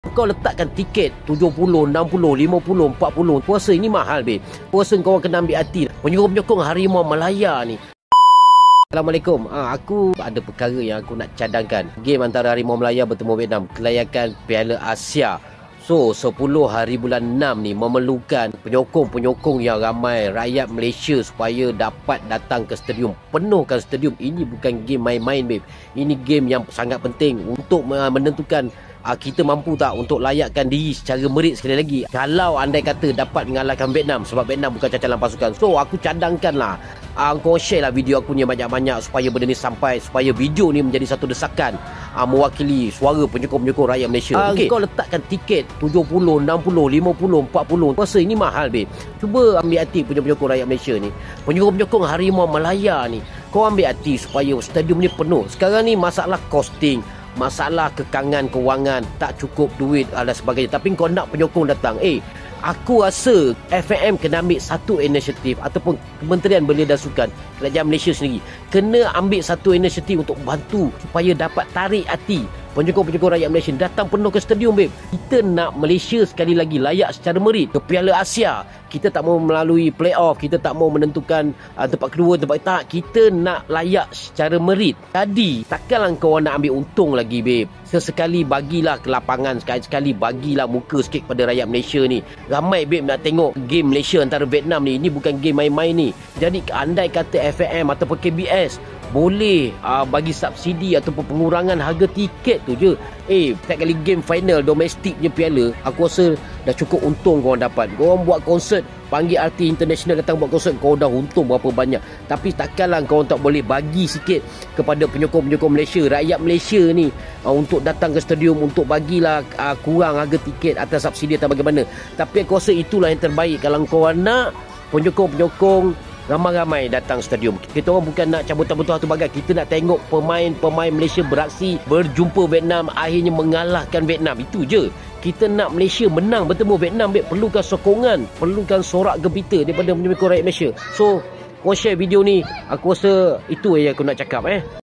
Kau letakkan tiket 70, 60, 50, 40. Puasa ini mahal, babe. Puasa kau kena ambil hati. Penyokong-penyokong Harimau Malaya ni. Assalamualaikum. Aku ada perkara yang aku nak cadangkan. Game antara Harimau Malaya bertemu Vietnam, kelayakan Piala Asia. So, 10 hari bulan 6 ni memerlukan penyokong-penyokong yang ramai, rakyat Malaysia supaya dapat datang ke stadium. Penuhkan stadium. Ini bukan game main-main, babe. Ini game yang sangat penting untuk menentukan kita mampu tak untuk layakkan diri secara merit sekali lagi. Kalau andai kata dapat mengalahkan Vietnam, sebab Vietnam bukan cacaran pasukan. So, aku cadangkanlah. Kau share lah video aku ni banyak-banyak supaya benda ni sampai, supaya video ni menjadi satu desakan mewakili suara penyokong-penyokong rakyat Malaysia. Okay. Kau letakkan tiket 70, 60, 50, 40. Puasa ini mahal, babe. Cuba ambil hati penyokong rakyat Malaysia ni. Penyokong-penyokong Harimau Malaya ni. Kau ambil hati supaya stadium ni penuh. Sekarang ni masalah costing, masalah kekangan kewangan, tak cukup duit dan sebagainya. Tapi kau nak penyokong datang. Aku rasa FAM kena ambil satu inisiatif, ataupun Kementerian Belia dan Sukan, Kerajaan Malaysia sendiri kena ambil satu inisiatif untuk bantu supaya dapat tarik hati penyokong-penyokong rakyat Malaysia datang penuh ke stadium, babe. Kita nak Malaysia sekali lagi layak secara merit ke Piala Asia. Kita tak mau melalui playoff, kita tak mau menentukan tempat kedua, tempat tak. Kita nak layak secara merit. Jadi takkanlah kau nak ambil untung lagi, babe. Sesekali bagilah ke lapangan, sekali-sekali bagilah muka sikit kepada rakyat Malaysia ni. Ramai, babe, nak tengok game Malaysia antara Vietnam ni. Ini bukan game main-main ni. Jadi andai kata FAM ataupun KBS boleh bagi subsidi ataupun pengurangan harga tiket tu je. Setiap kali game final domestik je piala, aku rasa dah cukup untung korang dapat. Korang buat konsert, panggil artis international datang buat konsert, kau dah untung berapa banyak. Tapi takkanlah korang tak boleh bagi sikit kepada penyokong-penyokong Malaysia, rakyat Malaysia ni, untuk datang ke stadium, untuk bagilah kurang harga tiket atas subsidi atau bagaimana. Tapi aku rasa itulah yang terbaik kalau korang nak penyokong-penyokong ramai-ramai datang stadium. Kita orang bukan nak cabut-cabut tu bagai. Kita nak tengok pemain-pemain Malaysia beraksi, berjumpa Vietnam, akhirnya mengalahkan Vietnam. Itu je. Kita nak Malaysia menang bertemu Vietnam, babe. Perlukan sokongan, perlukan sorak gembira daripada penyokong rakyat Malaysia. So, kau share video ni. Aku rasa itu yang aku nak cakap.